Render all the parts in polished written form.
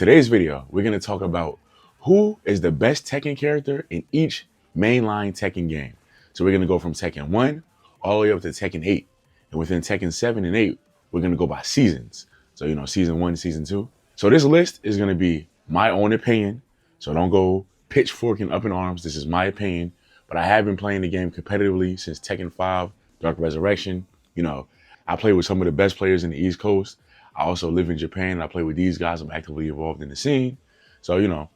Today's video, we're going to talk about who is the best Tekken character in each mainline Tekken game. So we're going to go from Tekken 1 all the way up to Tekken 8. And within Tekken 7 and 8, we're going to go by seasons. So, season 1, season 2. So this list is going to be my own opinion. So don't go pitchforking up in arms. This is my opinion. But I have been playing the game competitively since Tekken 5, Dark Resurrection. I play with some of the best players in the East Coast. I also live in Japan and I play with these guys. I'm actively involved in the scene. So,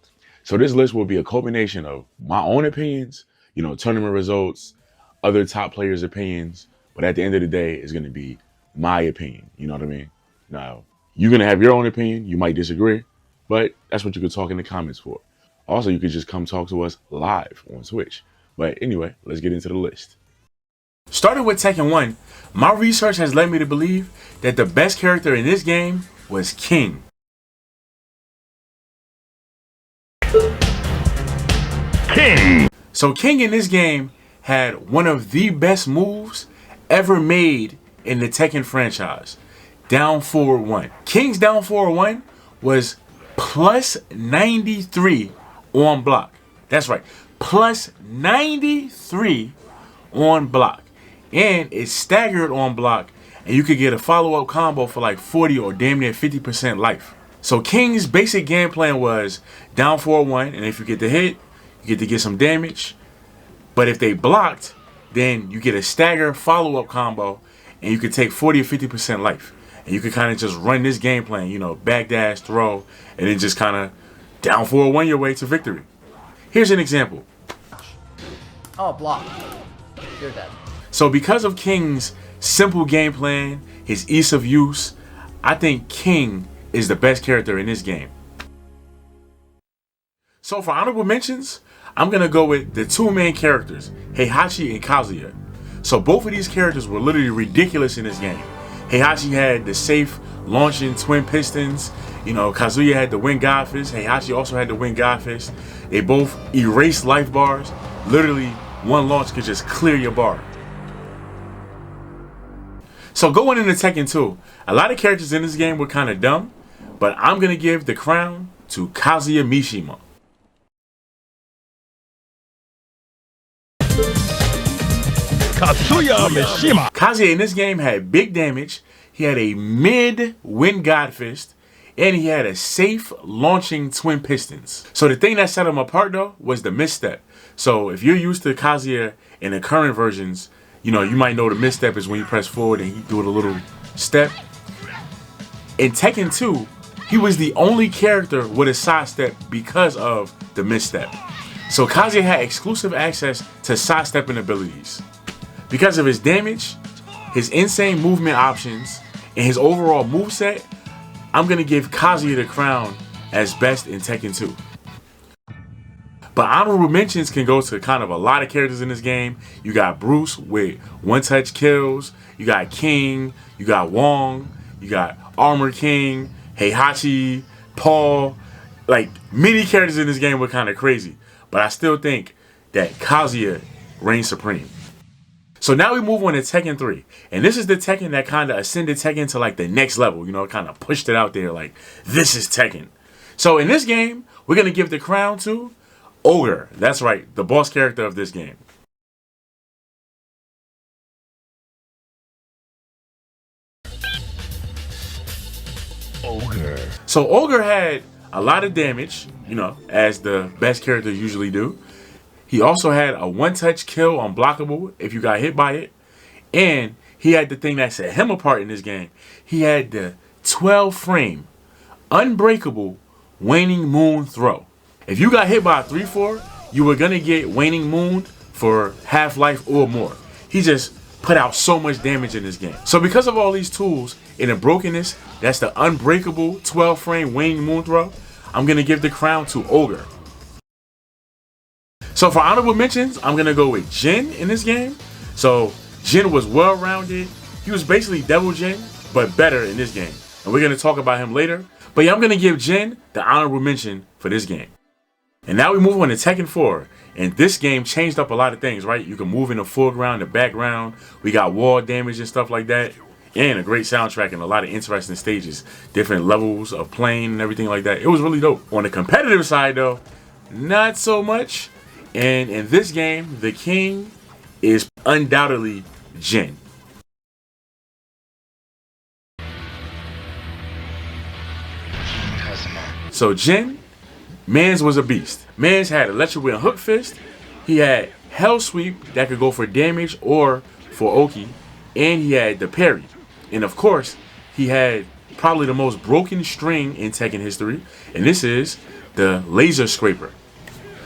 so this list will be a culmination of my own opinions, tournament results, other top players' opinions. But at the end of the day, it's going to be my opinion. You know what I mean? Now, you're going to have your own opinion. You might disagree, but that's what you could talk in the comments for. Also, you could just come talk to us live on Twitch. But anyway, let's get into the list. Starting with Tekken 1, my research has led me to believe that the best character in this game was King. So King in this game had one of the best moves ever made in the Tekken franchise. Down forward 1. King's down forward 1 was plus 93 on block. That's right. Plus 93 on block. And it's staggered on block, and you could get a follow-up combo for like 40 or damn near 50% life. So King's basic game plan was down 4-1, and if you get the hit, you get some damage. But if they blocked, then you get a stagger follow-up combo, and you could take 40 or 50% life. And you could kind of just run this game plan, backdash, throw, and then just kind of down 4-1 your way to victory. Here's an example. Oh, block. You're dead. So because of King's simple game plan, his ease of use, I think King is the best character in this game. So for honorable mentions, I'm going to go with the two main characters, Heihachi and Kazuya. So both of these characters were literally ridiculous in this game. Heihachi had the safe launching twin pistons. Kazuya had the wind god fist. Heihachi also had the wind god fist. They both erased life bars. Literally, one launch could just clear your bar. So going into Tekken 2, a lot of characters in this game were kind of dumb, but I'm going to give the crown to Kazuya Mishima. Kazuya in this game had big damage, he had a mid wind god fist, and he had a safe launching twin pistons. So the thing that set him apart though was the misstep. So if you're used to Kazuya in the current versions, you might know the misstep is when you press forward and he do a little step. In Tekken 2, he was the only character with a sidestep because of the misstep. So Kazuya had exclusive access to sidestepping abilities. Because of his damage, his insane movement options, and his overall moveset, I'm going to give Kazuya the crown as best in Tekken 2. But honorable mentions can go to kind of a lot of characters in this game. You got Bruce with one-touch kills. You got King. You got Wong. You got Armor King, Heihachi, Paul. Like, many characters in this game were kind of crazy. But I still think that Kazuya reigns supreme. So now we move on to Tekken 3. And this is the Tekken that kind of ascended Tekken to like the next level. Kind of pushed it out there like, this is Tekken. So in this game, we're going to give the crown to Ogre. That's right, the boss character of this game. Ogre. So Ogre had a lot of damage, as the best characters usually do. He also had a one-touch kill unblockable if you got hit by it. And he had the thing that set him apart in this game. He had the 12-frame, unbreakable waning moon throw. If you got hit by a 3-4, you were going to get Waning Moon for half-life or more. He just put out so much damage in this game. So because of all these tools and the brokenness, that's the unbreakable 12-frame Waning Moon throw, I'm going to give the crown to Ogre. So for honorable mentions, I'm going to go with Jin in this game. So Jin was well-rounded. He was basically Devil Jin, but better in this game. And we're going to talk about him later. But yeah, I'm going to give Jin the honorable mention for this game. And now we move on to Tekken 4. And this game changed up a lot of things, right? You can move in the foreground, the background. We got wall damage and stuff like that. And a great soundtrack and a lot of interesting stages, different levels of playing and everything like that. It was really dope. On the competitive side though, not so much. And in this game, the king is undoubtedly Jin. So Jin, Mans was a beast. Mans had electric wind hook fist. He had hell sweep that could go for damage or for Oki. And he had the parry. And of course, he had probably the most broken string in Tekken history. And this is the laser scraper.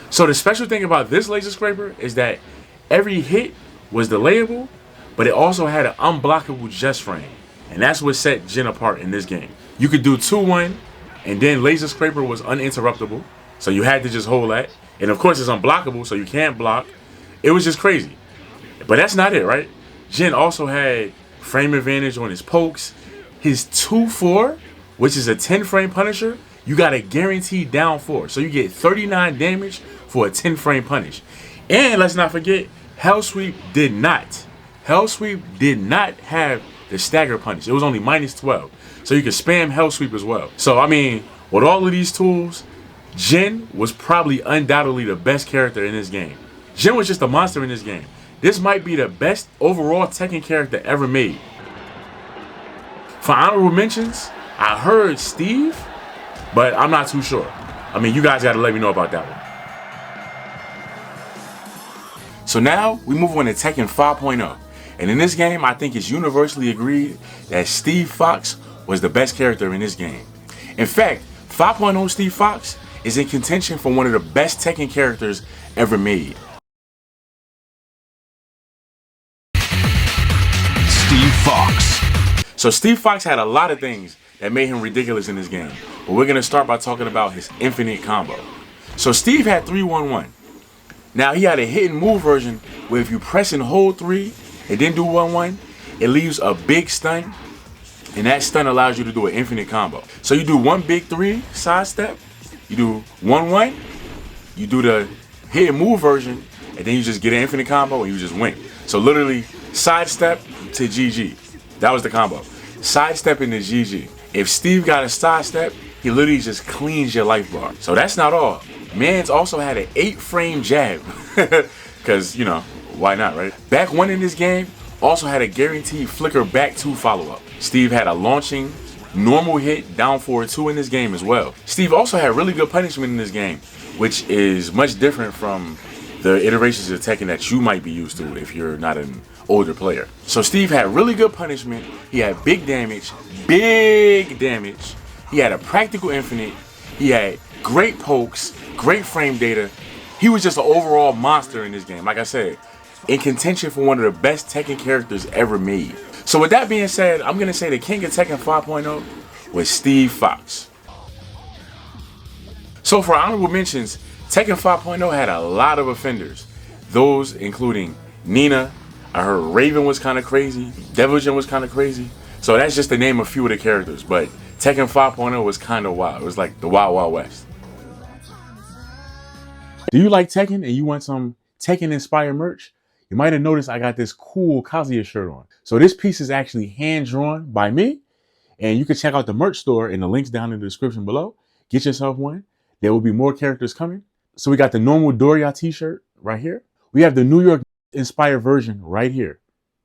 So the special thing about this laser scraper is that every hit was delayable, but it also had an unblockable just frame. And that's what set Jin apart in this game. You could do 2-1, and then laser scraper was uninterruptible. So you had to just hold that. And of course it's unblockable, so you can't block. It was just crazy. But that's not it, right? Jin also had frame advantage on his pokes. His 2-4, which is a 10 frame punisher, you got a guaranteed down 4. So you get 39 damage for a 10 frame punish. And let's not forget, Hell Sweep did not. Hell Sweep did not have the stagger punish. It was only -12. So you could spam Hell Sweep as well. So I mean, with all of these tools, Jin was probably undoubtedly the best character in this game. Jin was just a monster in this game. This might be the best overall Tekken character ever made. For honorable mentions, I heard Steve, but I'm not too sure. I mean, you guys got to let me know about that one. So now we move on to Tekken 5.0. And in this game, I think it's universally agreed that Steve Fox was the best character in this game. In fact, 5.0 Steve Fox is in contention for one of the best Tekken characters ever made. Steve Fox. So Steve Fox had a lot of things that made him ridiculous in this game. But we're going to start by talking about his infinite combo. So Steve had 3-1-1. Now he had a hidden move version where if you press and hold 3 and then do 1-1, it leaves a big stun. And that stun allows you to do an infinite combo. So you do one big 3 sidestep, you do 1-1, you do the hidden move version, and then you just get an infinite combo and you just win. So literally sidestep to GG. That was the combo. Sidestep into GG. If Steve got a sidestep, he literally just cleans your life bar. So that's not all. Mans also had an 8-frame jab. Because, you know, why not, right? Back 1 in this game also had a guaranteed flicker back 2 follow-up. Steve had a launching normal hit down forward 2 in this game as well. Steve also had really good punishment in this game, which is much different from the iterations of Tekken that you might be used to if you're not an older player. So Steve had really good punishment. He had big damage. He had a practical infinite. He had great pokes, great frame data. He was just an overall monster in this game. Like I said, in contention for one of the best Tekken characters ever made. So with that being said, I'm going to say the king of Tekken 5.0 was Steve Fox. So for honorable mentions, Tekken 5.0 had a lot of offenders. Those including Nina. I heard Raven was kind of crazy. Devil Jin was kind of crazy. So that's just to name a few of the characters. But Tekken 5.0 was kind of wild. It was like the Wild Wild West. Do you like Tekken and you want some Tekken inspired merch? You might have noticed I got this cool Kazuya shirt on. So this piece is actually hand drawn by me. And you can check out the merch store in the links down in the description below. Get yourself one. There will be more characters coming. So we got the normal Doria t-shirt right here. We have the New York inspired version right here.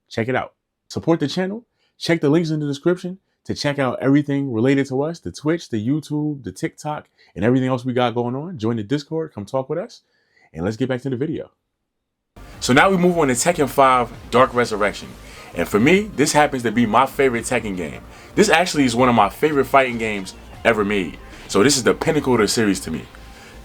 Check it out. Support the channel. Check the links in the description to check out everything related to us, the Twitch, the YouTube, the TikTok, and everything else we got going on. Join the Discord, come talk with us, and let's get back to the video. So now we move on to Tekken 5 Dark Resurrection. And for me, this happens to be my favorite Tekken game. This actually is one of my favorite fighting games ever made. So this is the pinnacle of the series to me.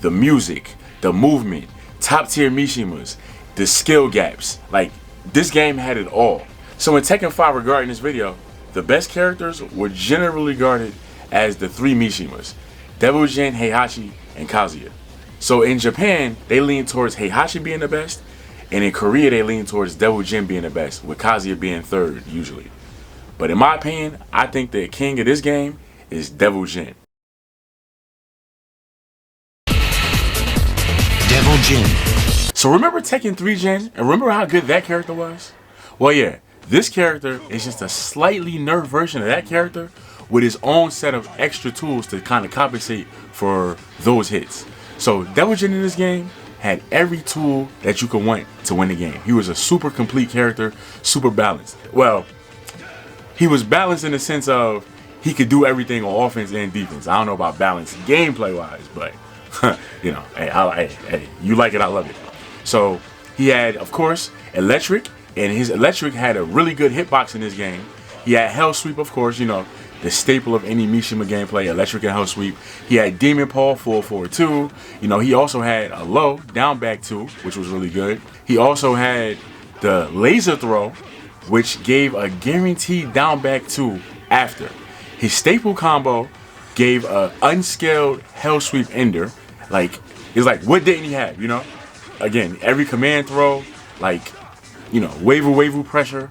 The music, the movement, top tier Mishimas, the skill gaps. Like, this game had it all. So in Tekken 5 regarding this video, the best characters were generally regarded as the 3 Mishimas: Devil Jin, Heihachi, and Kazuya. So in Japan, they lean towards Heihachi being the best, and in Korea, they lean towards Devil Jin being the best, with Kazuya being third, usually. But in my opinion, I think the king of this game is Devil Jin. Devil Jin. So remember Tekken 3 Jin, and remember how good that character was? Well, yeah, This character is just a slightly nerfed version of that character with his own set of extra tools to kind of compensate for those hits. So Devil Jin in this game had every tool that you could want to win the game. He was a super complete character, super balanced. Well, he was balanced in the sense of he could do everything on offense and defense. I don't know about balance gameplay wise, but you know, hey, you like it, I love it. So he had, of course, electric, and his electric had a really good hitbox in this game. He had Hell Sweep, of course, you know, the staple of any Mishima gameplay, electric and Hell Sweep. He had Demon Paw, full forward 2. You know, he also had a low, down back 2, which was really good. He also had the laser throw, which gave a guaranteed down back 2 after. His staple combo gave a unscaled Hell Sweep ender. Like, it's like, what didn't he have, you know? Again, every command throw, like, you know, waifu pressure.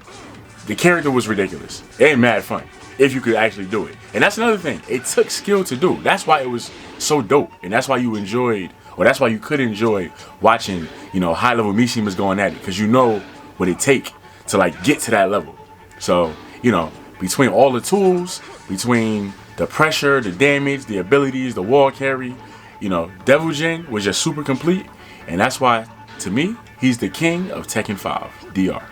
The character was ridiculous and mad fun if you could actually do it. And that's another thing. It took skill to do. That's why it was so dope. And that's why you enjoyed, or that's why you could enjoy watching, you know, high-level Mishimas going at it. Because you know what it take to, like, get to that level. So, you know, between all the tools, between the pressure, the damage, the abilities, the wall carry, you know, Devil Jin was just super complete. And that's why, to me, he's the king of Tekken 5 DR.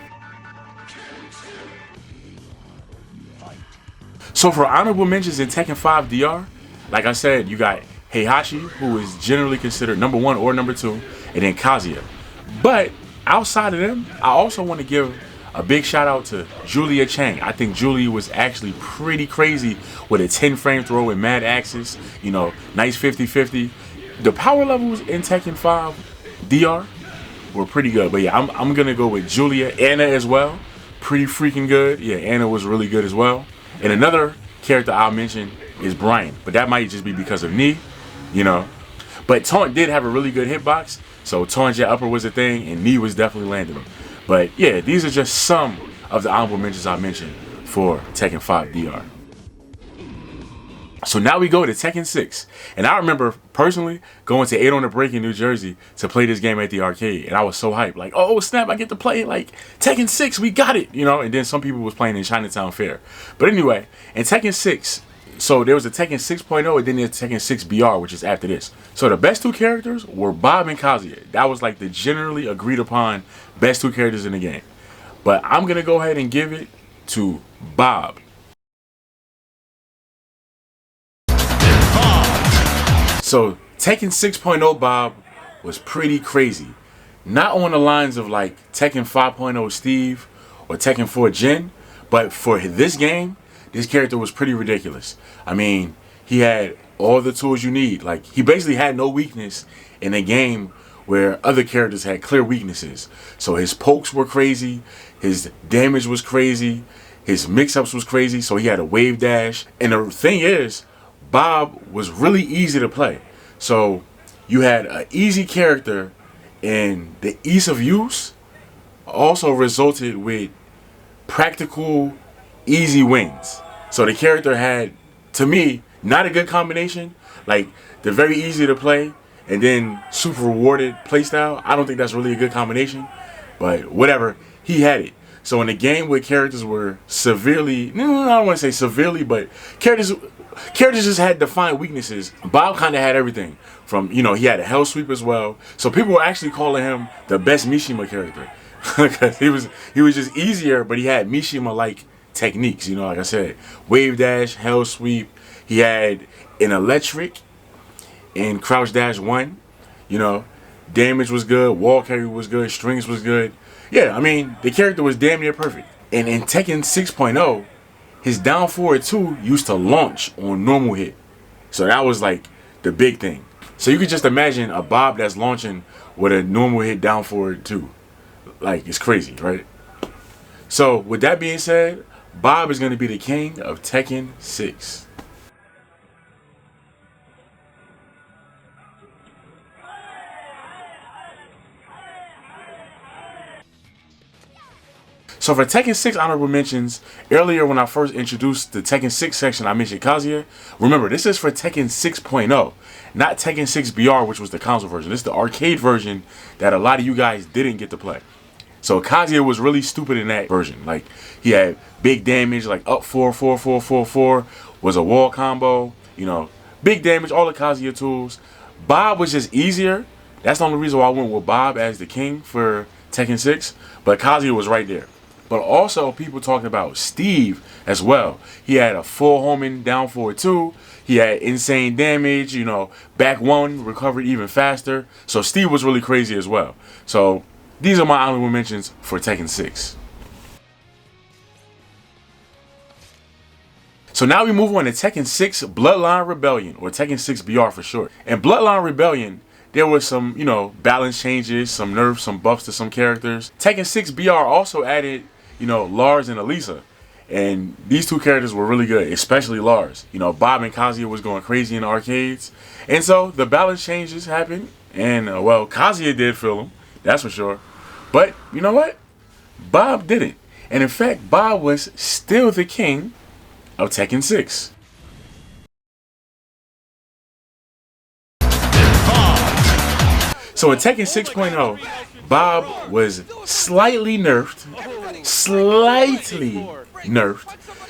So for honorable mentions in Tekken 5 DR, like I said, you got Heihachi, who is generally considered number 1 or number 2, and then Kazuya. But outside of them, I also want to give a big shout out to Julia Chang. I think Julia was actually pretty crazy with a 10 frame throw with mad axis, you know, nice 50-50. The power levels in Tekken 5 DR were pretty good. But yeah, I'm going to go with Julia. Anna as well. Pretty freaking good. Yeah, Anna was really good as well. And another character I'll mention is Brian, but that might just be because of knee, you know. But Taunt did have a really good hitbox, so Taunt Jet Upper was a thing, and knee was definitely landing them. But yeah, these are just some of the honorable mentions I mentioned for Tekken 5 DR. So now we go to Tekken 6. And I remember personally going to 8 on the Break in New Jersey to play this game at the arcade. And I was so hyped. Like, oh snap, I get to play like Tekken 6, we got it. You know, and then some people was playing in Chinatown Fair. But anyway, in Tekken 6, so there was a Tekken 6.0 and then there's Tekken 6 BR, which is after this. So the best 2 characters were Bob and Kazuya. That was like the generally agreed upon best 2 characters in the game. But I'm going to go ahead and give it to Bob. So Tekken 6.0 Bob was pretty crazy. Not on the lines of like Tekken 5.0 Steve or Tekken 4 Jin, but for this game, this character was pretty ridiculous. I mean, he had all the tools you need. Like, he basically had no weakness in a game where other characters had clear weaknesses. So his pokes were crazy, his damage was crazy, his mix-ups was crazy, so he had a wave dash. And the thing is, Bob was really easy to play. So you had an easy character, and the ease of use also resulted with practical, easy wins. So the character had, to me, not a good combination. Like, the very easy to play and then super rewarded playstyle. I don't think that's really a good combination. But whatever, he had it. So in a game where characters were severely, no, I don't want to say severely, but characters just had defined weaknesses. Bob kind of had everything. From, you know, he had a Hell Sweep as well. So people were actually calling him the best Mishima character. Because he was just easier, but he had Mishima-like techniques, you know, like I said. Wave dash, Hell Sweep. He had an electric in Crouch Dash 1. You know, damage was good, wall carry was good, strings was good. Yeah, I mean, the character was damn near perfect. And in Tekken 6.0, his down forward 2 used to launch on normal hit. So that was like the big thing. So you could just imagine a Bob that's launching with a normal hit down forward 2. Like, it's crazy, right? So with that being said, Bob is going to be the king of Tekken 6. So for Tekken 6 honorable mentions, earlier when I first introduced the Tekken 6 section, I mentioned Kazuya. Remember, this is for Tekken 6.0, not Tekken 6 BR, which was the console version. This is the arcade version that a lot of you guys didn't get to play. So Kazuya was really stupid in that version. Like, he had big damage, like up 4 was a wall combo, you know, big damage, all the Kazuya tools. Bob was just easier. That's the only reason why I went with Bob as the king for Tekken 6. But Kazuya was right there. But also, people talking about Steve as well. He had a full homing down forward 2. He had insane damage, you know, back 1, recovered even faster. So Steve was really crazy as well. So these are my honorable mentions for Tekken 6. So now we move on to Tekken 6 Bloodline Rebellion, or Tekken 6 BR for short. In Bloodline Rebellion, there was some, you know, balance changes, some nerfs, some buffs to some characters. Tekken 6 BR also added, you know, Lars and Elisa. And these two characters were really good, especially Lars. You know, Bob and Kazuya was going crazy in the arcades. And so the balance changes happened. And, well, Kazuya did feel them, that's for sure. But, you know what? Bob didn't. And in fact, Bob was still the king of Tekken 6. So in Tekken 6.0, Bob was slightly nerfed.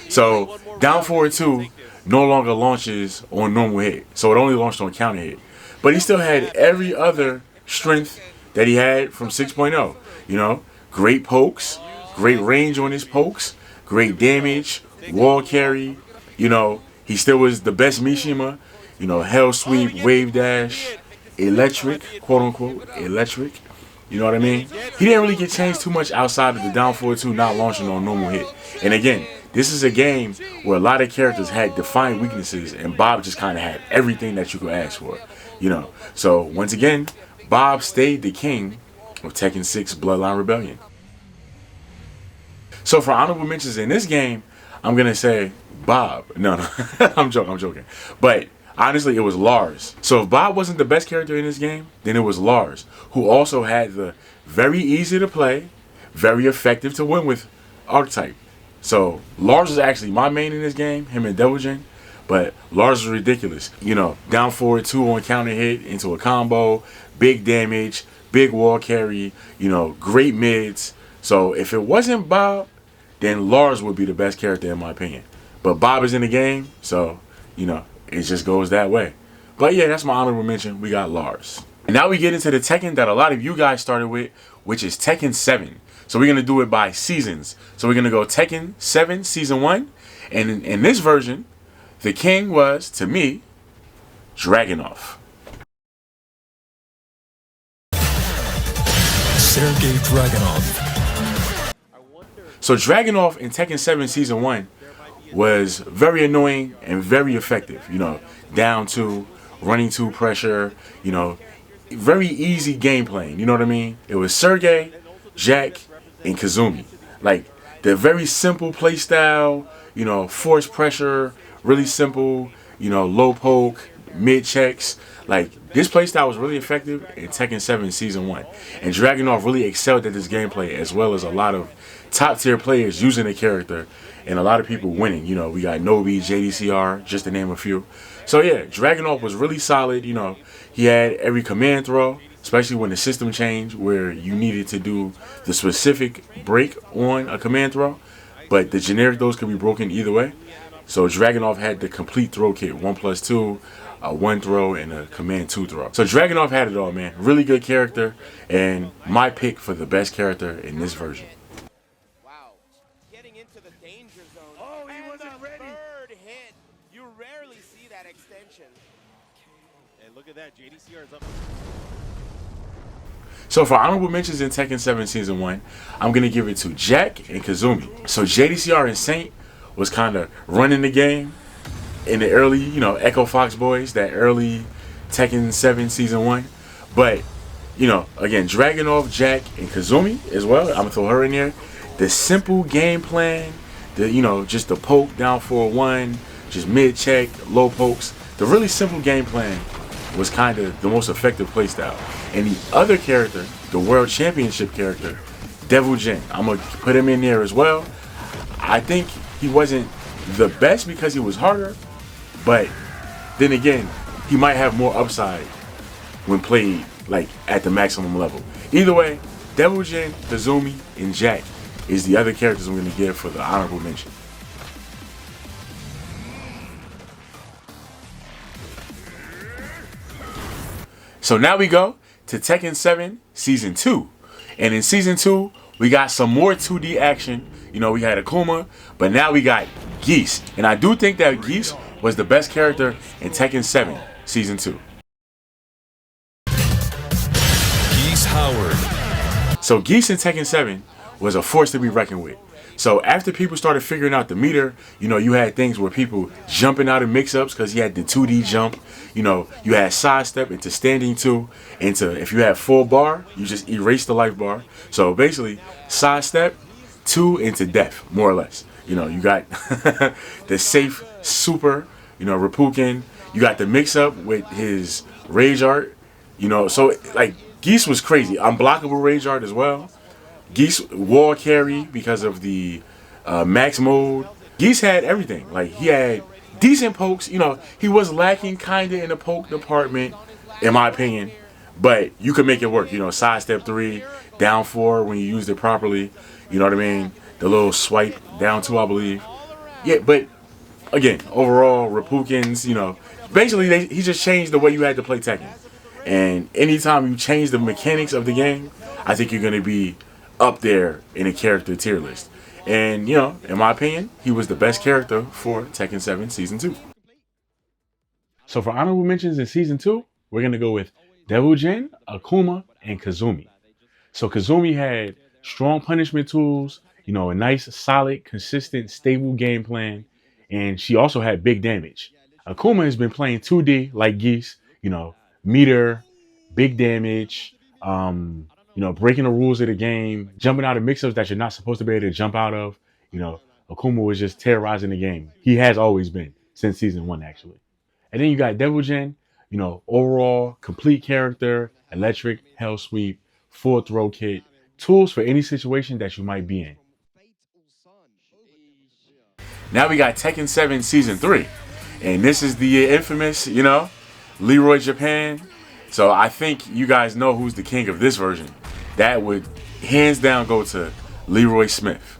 So down forward 2 no longer launches on normal hit. So it only launched on counter hit. But he still had every other strength that he had from 6.0. You know, great pokes, great range on his pokes, great damage, wall carry. You know, he still was the best Mishima. You know, hell sweep, wave dash, electric, quote unquote, electric. You know what I mean? He didn't really get changed too much outside of the down forward 2 not launching on normal hit. And again, this is a game where a lot of characters had defined weaknesses, and Bob just kind of had everything that you could ask for. You know, so once again, Bob stayed the king of Tekken 6 Bloodline Rebellion. So for honorable mentions in this game, I'm gonna say Bob. No, I'm joking. But honestly, it was Lars. So if Bob wasn't the best character in this game, then it was Lars, who also had the very easy to play, very effective to win with archetype. So Lars was actually my main in this game, him and Devil Jin. But Lars was ridiculous. You know, down forward 2 on counter hit into a combo, big damage, big wall carry, you know, great mids. So if it wasn't Bob, then Lars would be the best character in my opinion. But Bob is in the game, so, you know, it just goes that way. But yeah, that's my honorable mention. We got Lars. And now we get into the Tekken that a lot of you guys started with, which is Tekken 7. So we're going to do it by seasons. So we're going to go Tekken 7 Season 1. And in this version, the king was, to me, Dragunov. Sergei Dragunov. So Dragunov in Tekken 7 Season 1 was very annoying and very effective. You know, down 2, running 2 pressure, you know, very easy gameplay. You know what I mean? It was Sergei, Jack, and Kazumi. Like, the very simple playstyle, you know, force pressure, really simple, you know, low poke, mid checks. Like, this playstyle was really effective in Tekken 7 Season 1. And Dragunov really excelled at this gameplay, as well as a lot of top tier players using the character and a lot of people winning. You know, we got Nobi, JDCR, just to name a few. So yeah, Dragunov was really solid. You know, he had every command throw, especially when the system changed where you needed to do the specific break on a command throw, but the generic throws could be broken either way. So Dragunov had the complete throw kit, 1+2, a 1 throw, and a command 2 throw. So Dragunov had it all, man. Really good character, and my pick for the best character in this version. Wow, getting into the danger zone. Oh, he wasn't ready. Third hit. You rarely see that extension. And look at that, JDCR is up. So for honorable mentions in Tekken 7 Season 1, I'm going to give it to Jack and Kazumi. So JDCR and Saint was kind of running the game in the early, you know, Echo Fox Boys, that early Tekken 7 Season 1. But, you know, again, Dragunov, Jack, and Kazumi as well. I'm going to throw her in there. The simple game plan, the, you know, just the poke down for 1, just mid check, low pokes. The really simple game plan was kind of the most effective playstyle. And the other character, the World Championship character, Devil Jin, I'm going to put him in there as well. I think he wasn't the best because he was harder, but then again, he might have more upside when played like at the maximum level. Either way, Devil Jin, Kazumi, and Jack is the other characters I'm going to give for the honorable mention. So now we go to Tekken 7 Season 2. And in Season 2, we got some more 2D action. You know, we had Akuma, but now we got Geese. And I do think that Geese was the best character in Tekken 7 Season 2. Geese Howard. So Geese in Tekken 7 was a force to be reckoned with. So after people started figuring out the meter, you know, you had things where people jumping out of mix-ups because you had the 2D jump. You know, you had sidestep into standing 2, into if you had full bar, you just erase the life bar. So basically, sidestep 2 into death, more or less. You know, you got the safe super, you know, Reppuken. You got the mix-up with his rage art. You know, so like Geese was crazy. Unblockable rage art as well. Geese wall carry because of the max mode. Geese had everything. Like, he had decent pokes. You know, he was lacking kind of in the poke department, in my opinion. But you could make it work. You know, sidestep 3, down 4 when you used it properly. You know what I mean? The little swipe, down 2, I believe. Yeah, but again, overall, Reppuken's, you know, basically he just changed the way you had to play Tekken. And anytime you change the mechanics of the game, I think you're going to be up there in a character tier list. And, you know, in my opinion, he was the best character for Tekken 7 Season 2. So for honorable mentions in Season 2, we're going to go with Devil Jin, Akuma, and Kazumi. So Kazumi had strong punishment tools, you know, a nice, solid, consistent, stable game plan, and she also had big damage. Akuma has been playing 2D like Geese, you know, meter, big damage, you know, breaking the rules of the game, jumping out of mix-ups that you're not supposed to be able to jump out of. You know, Akuma was just terrorizing the game. He has always been, since Season 1, actually. And then you got Devil Jin, you know, overall, complete character, electric, hell sweep, full throw kit, tools for any situation that you might be in. Now we got Tekken 7 Season 3. And this is the infamous, you know, Leroy Japan. So I think you guys know who's the king of this version. That would hands down go to Leroy Smith.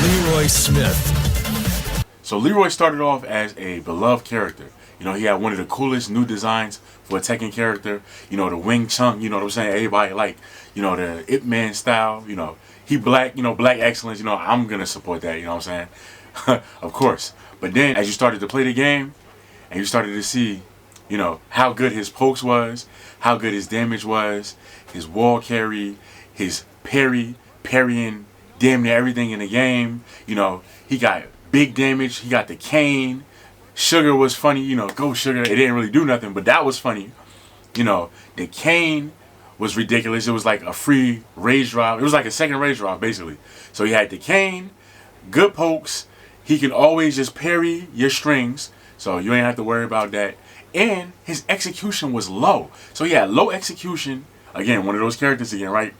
Leroy Smith. So Leroy started off as a beloved character. You know, he had one of the coolest new designs for a Tekken character. You know, the wing chunk, you know what I'm saying? Everybody like, you know, the Ip Man style. You know, he black, you know, black excellence. You know, I'm going to support that, you know what I'm saying? Of course. But then as you started to play the game and you started to see, you know, how good his pokes was, how good his damage was, his wall carry, his parrying damn near everything in the game. You know, he got big damage. He got the cane. Sugar was funny. You know, go Sugar. It didn't really do nothing, but that was funny. You know, the cane was ridiculous. It was like a free rage drive. It was like a second rage drive, basically. So he had the cane, good pokes. He can always just parry your strings, so you ain't have to worry about that. And his execution was low. So yeah, low execution. Again, one of those characters again, right?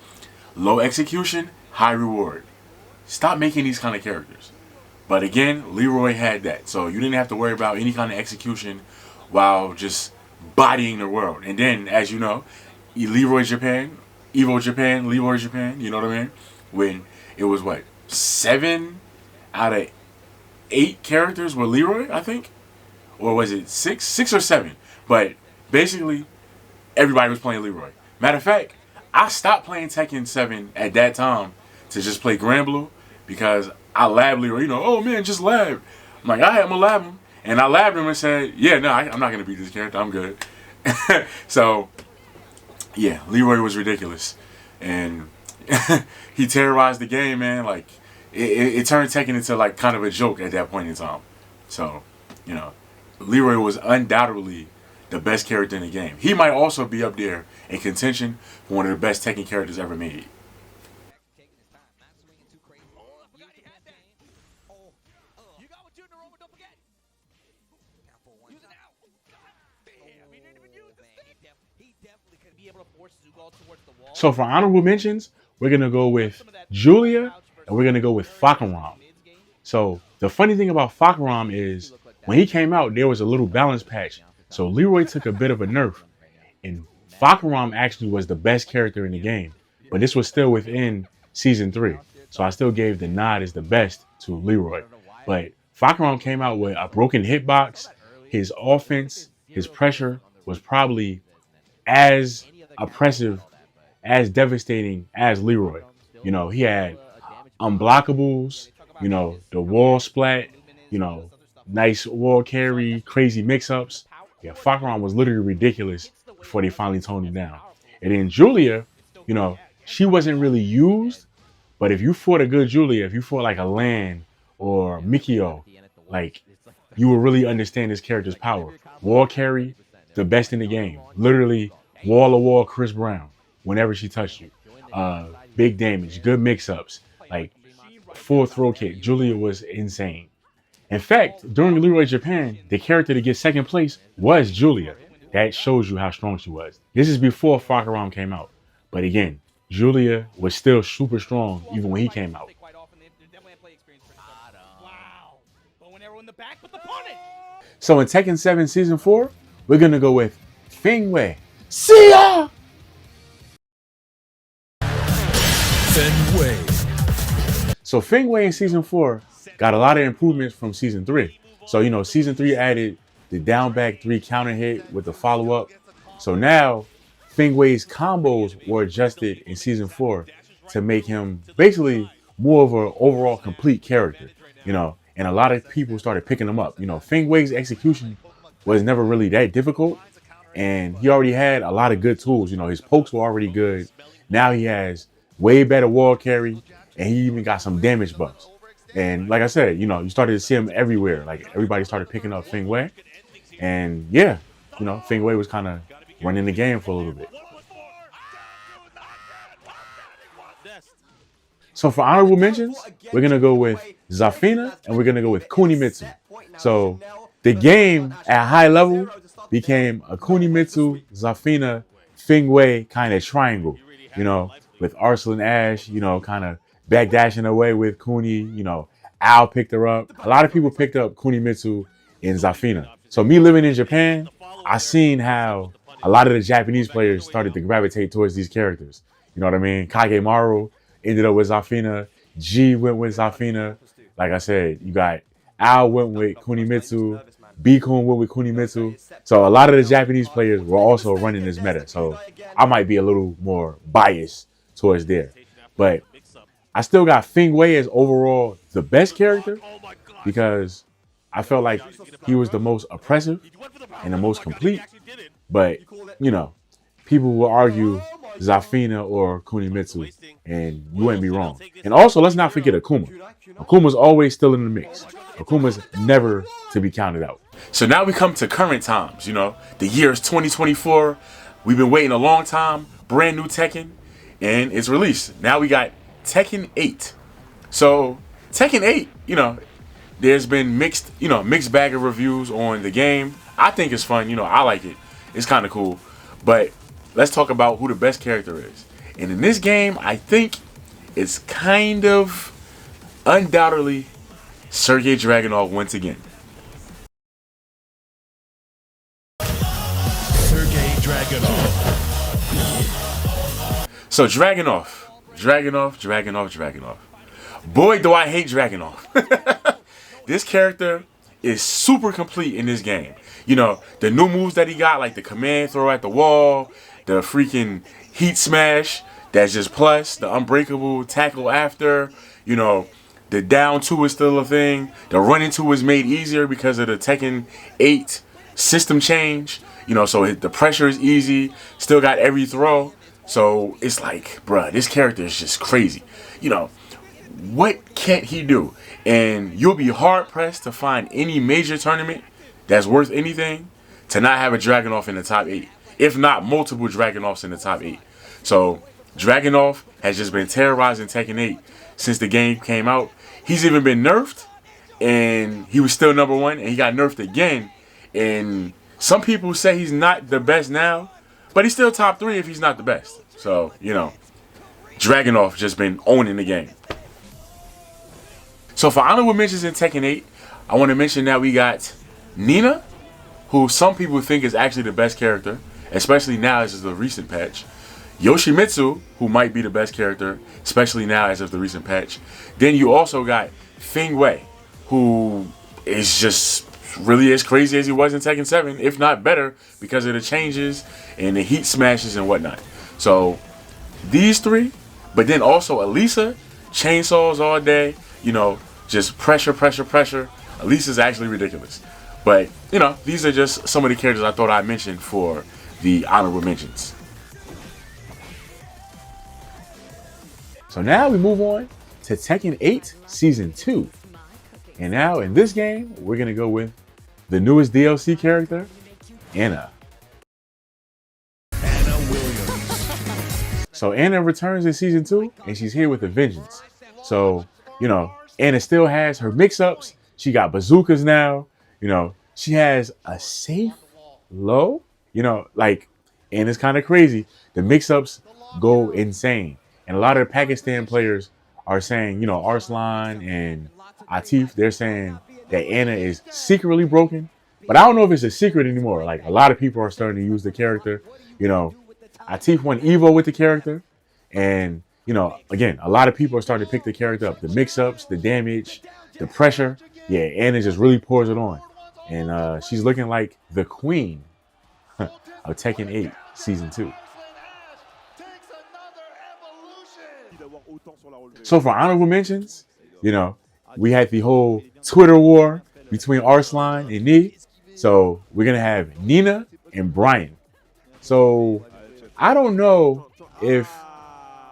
Low execution, high reward. Stop making these kind of characters. But again, Leroy had that. So you didn't have to worry about any kind of execution while just bodying the world. And then, as you know, Leroy Japan, Evo Japan, Leroy Japan, you know what I mean? When it was what, 7 out of 8 characters were Leroy, I think? Or was it 6? 6 or 7. But basically, everybody was playing Leroy. Matter of fact, I stopped playing Tekken 7 at that time to just play Grand Blue because I labbed Leroy. You know, oh man, just lab. I'm like, all right, I'm going to lab him. And I labbed him and said, yeah, no, I'm not going to beat this character. I'm good. So, yeah, Leroy was ridiculous. And he terrorized the game, man. Like, it turned Tekken into like kind of a joke at that point in time. So, you know, Leroy was undoubtedly the best character in the game. He might also be up there in contention for one of the best Tekken characters ever made. So for honorable mentions, we're going to go with Julia and we're going to go with Hwoarang. So the funny thing about Hwoarang is when he came out, there was a little balance patch. So Leroy took a bit of a nerf and Hwoarang actually was the best character in the game, but this was still within Season 3. So I still gave the nod as the best to Leroy. But Hwoarang came out with a broken hitbox. His offense, his pressure was probably as oppressive, as devastating as Leroy. You know, he had unblockables, you know, the wall splat, you know, nice wall carry, crazy mix-ups. Yeah, Hwoarang was literally ridiculous before they finally toned him down. And then Julia, you know, she wasn't really used, but if you fought a good Julia, if you fought like a Lan or Mikio, like you will really understand this character's power. Wall carry, the best in the game. Literally wall to wall Chris Brown whenever she touched you. Big damage, good mix-ups, like full throw kick. Julia was insane. In fact, during Leroy Japan, the character to get second place was Julia. That shows you how strong she was. This is before Hwoarang came out. But again, Julia was still super strong even when he came out. So in Tekken 7 Season 4, we're going to go with Feng Wei. See ya! Feng Wei. So Feng Wei in Season 4 got a lot of improvements from Season 3. So, you know, Season 3 added the down back 3 counter hit with the follow-up. So now Feng Wei's combos were adjusted in Season 4 to make him basically more of an overall complete character, you know, and a lot of people started picking him up. You know, Feng Wei's execution was never really that difficult, and he already had a lot of good tools. You know, his pokes were already good. Now he has way better wall carry, and he even got some damage buffs. And like I said, you know, you started to see him everywhere. Like everybody started picking up Feng Wei. And yeah, you know, Feng Wei was kind of running the game for a little bit. So for honorable mentions, we're going to go with Zafina and we're going to go with Kunimitsu. So the game at high level became a Kunimitsu, Zafina, Feng Wei kind of triangle, you know, with Arslan Ash, you know, kind of backdashing away with Kuni, you know, Al picked her up. A lot of people picked up Kunimitsu and Zafina. So me living in Japan, I seen how a lot of the Japanese players started to gravitate towards these characters. You know what I mean? Kagemaru ended up with Zafina. G went with Zafina. Like I said, you got Al went with Kunimitsu. B-Kun went with Kunimitsu. So a lot of the Japanese players were also running this meta. So I might be a little more biased towards there. But I still got Feng Wei as overall the best character because I felt like he was the most oppressive and the most complete. But, you know, people will argue Zafina or Kunimitsu, and you wouldn't be wrong. And also, let's not forget Akuma. Akuma's always still in the mix. Akuma's never to be counted out. So now we come to current times, you know. The year is 2024. We've been waiting a long time. Brand new Tekken, and it's released. Now we got Tekken 8. So Tekken 8, you know, there's been mixed bag of reviews on the game. I think it's fun, you know, I like it. It's kind of cool. But let's talk about who the best character is. And in this game, I think it's kind of undoubtedly Sergei Dragunov once again. Sergei Dragunov. So Dragunov. Boy, do I hate Dragunov. This character is super complete in this game. You know, the new moves that he got, like the command throw at the wall, the freaking heat smash, that's just plus, the unbreakable tackle after, you know, the down two is still a thing. The running two is made easier because of the Tekken 8 system change. You know, so the pressure is easy, still got every throw. So it's like, bruh, this character is just crazy. You know, what can't he do? And you'll be hard-pressed to find any major tournament that's worth anything to not have a Dragunov in the top 8. If not multiple Dragunovs in the top 8. So Dragunov has just been terrorizing Tekken 8 since the game came out. He's even been nerfed, and he was still number 1, and he got nerfed again. And some people say he's not the best now, but he's still top 3 if he's not the best. So, you know, Dragunov just been owning the game. So for honorable mentions in Tekken 8, I want to mention that we got Nina, who some people think is actually the best character, especially now as of the recent patch. Yoshimitsu, who might be the best character, especially now as of the recent patch. Then you also got Feng Wei, who is just really as crazy as he was in Tekken 7, if not better, because of the changes and the heat smashes and whatnot. So these three, but then also Elisa, chainsaws all day, you know, just pressure. Elisa's actually ridiculous. But, you know, these are just some of the characters I thought I'd mention for the honorable mentions. So now we move on to Tekken 8 Season 2. And now in this game, we're going to go with the newest DLC character, Anna. Anna Williams. So Anna returns in Season 2, and she's here with a vengeance. So, you know, Anna still has her mix-ups. She got bazookas now. You know, she has a safe low. You know, like, and it's kind of crazy. The mix-ups go insane. And a lot of the Pakistan players are saying, you know, Arslan and Atif, they're saying that Anna is secretly broken. But I don't know if it's a secret anymore. Like, a lot of people are starting to use the character. You know, Atif won Evo with the character. And, you know, again, a lot of people are starting to pick the character up. The mix-ups, the damage, the pressure. Yeah, Anna just really pours it on. And she's looking like the queen of Tekken 8 Season 2. So for honorable mentions, you know, we had the whole Twitter war between Arslan and Nee. So we're going to have Nina and Brian. So I don't know if...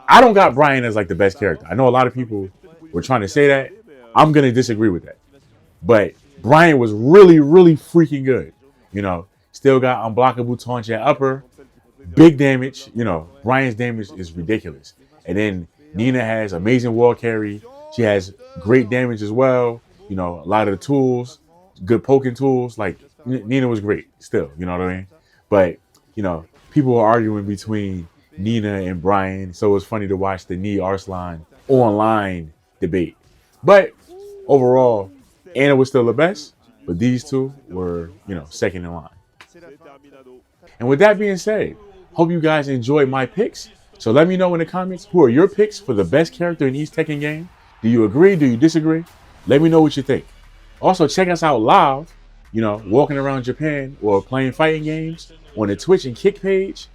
I don't got Brian as like the best character. I know a lot of people were trying to say that. I'm going to disagree with that. But Brian was really freaking good. You know, still got unblockable taunt at upper. Big damage. You know, Brian's damage is ridiculous. And then Nina has amazing wall carry. She has great damage as well. You know, a lot of the tools, good poking tools. Like, Nina was great still, you know what I mean? But, you know, people were arguing between Nina and Brian. So it was funny to watch the Nee Arslan online debate. But overall, Anna was still the best. But these two were, you know, second in line. And with that being said, hope you guys enjoyed my picks. So let me know in the comments, who are your picks for the best character in each Tekken game? Do you agree? Do you disagree? Let me know what you think. Also, check us out live, you know, walking around Japan or playing fighting games on the Twitch and Kick page,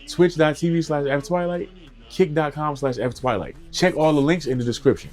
twitch.tv/ftwilight, kick.com/ftwilight. Check all the links in the description.